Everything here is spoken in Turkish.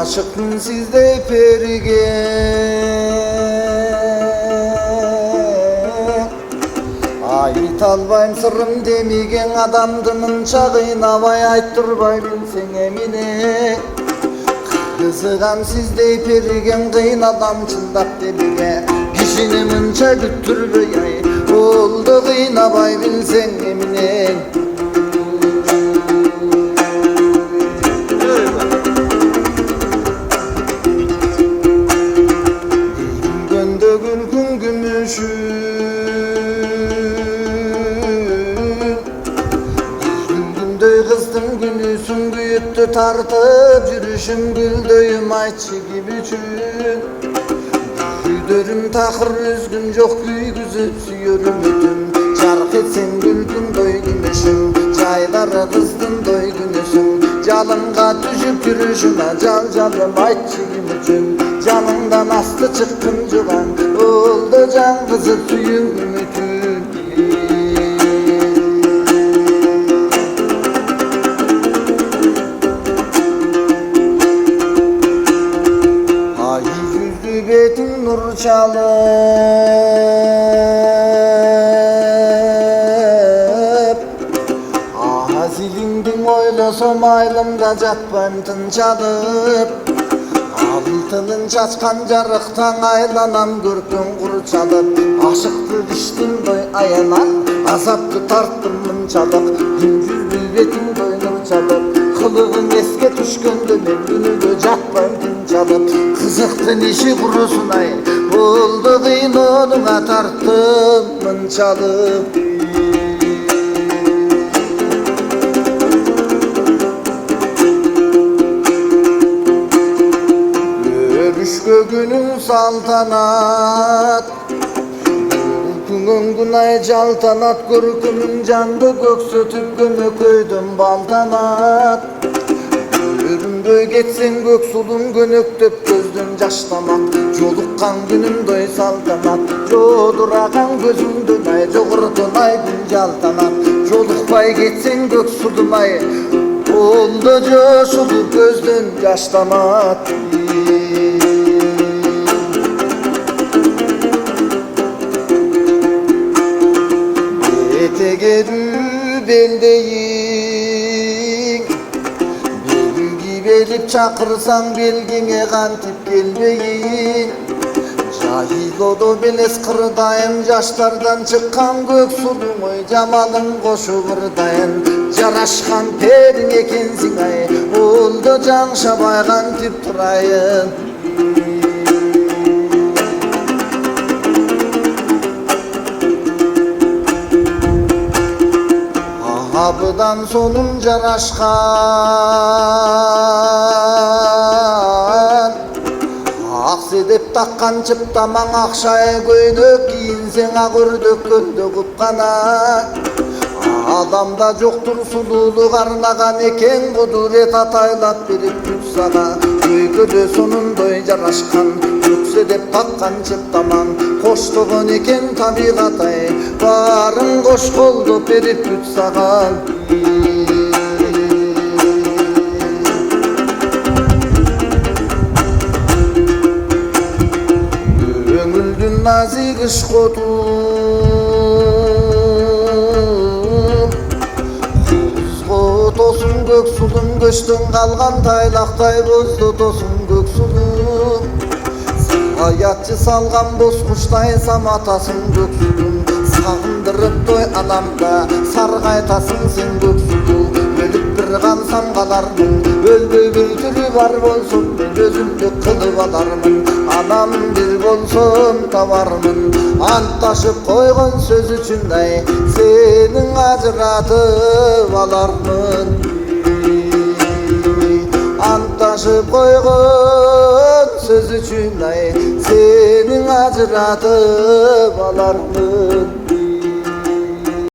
Aşıktın sizde perige Ait albayım sırrım demigen adamdı mınça kıynabay ayttırбай bilsen emine Kızıgan sizde perigen kıyın adam çındap demigen Kişini mınça güttürbey oldu kıynabay bilsen emine Gülgün gümüşü Gülgündöy kızdın günüsün büyüttü tartıp Yürüşüm güldöyüm ayçı gibi çün Güydörüm takır üzgün yok güygüzüp süyörüm ötüm Çark etsen gülgün doy gümüşüm Çaylara kızdın doy günüsün Calınga düşüp yürüşüme cal calım ayçı gibi çün Canımdan astı çıktım cıvan Oldu can kızı suyun ümütün Ay yüzlü betin nur çalıp Aha zilindin oylasam aylımda jatpantın çalıp Altının çaçkan jarıktan aylanan görkün kuru çalıp Aşıktı diştin doy ayanan azaptı tarttım mınçalık Yüzlü betin doynur çalıp Kılığın eske düşkündü men günüdü jatpantın çalıp Kızıktın işi kurusun ay oldu kıyın onuna tarttım mınçalık Gögünün saltanat Görkünün günay caltanat Görkünün candı göksü tüpkünü köydüm baltanat Görümdöy geçsin göksulun gönök töp gözdün jaştamak Jolukkan günüm doy saltanat Jodurakan gözündün ay Jogurtun ay gün jaltanat Jolukpay geçsin göksulun ay Oldu joşulu gözdün jaştamat Tegerü beldeyin Belgi belip çakırsan belgine kantip gelmeyin Cahil odu beles kırdayın Yaşlardan çıkan göksulun oy Camalın koşu kırdayın Jaraşkan perin ekensin ay Oldu can şabay kantip turayın Abıdan sonun jaraşkan Aksedip takkan çıptaman akşaya göynök Giyinsen ağırdık gönde kupkana Adamda joktur sululuk arnagan eken Kuduret ataylap berip tutsana Göyküdü sonun doy jaraşkan Yüksedip takkan çıptaman Koştuğun eken tabigat ay Barın koş koldu berip tutsagan Ömüldün nazik iş kodu Kuzgu tosun göksulun Göçtün kalgan taylaqtay bozdu tosun göksulun Hayatçı salgan bozkuştay samatasın göksulun Sağındırıp doy adamda sargaytasın sen göksulun Ölüp bir kansam kalarmın Öldü bir türü var bolsun Ben özümdü kılıp alarmın Anam bir bolsun tavarmın Antaşıp koygun söz üçün ay Senin acıratıp alarmın Antaşıp koygun söz üçün ay Senin acıratıp alarmın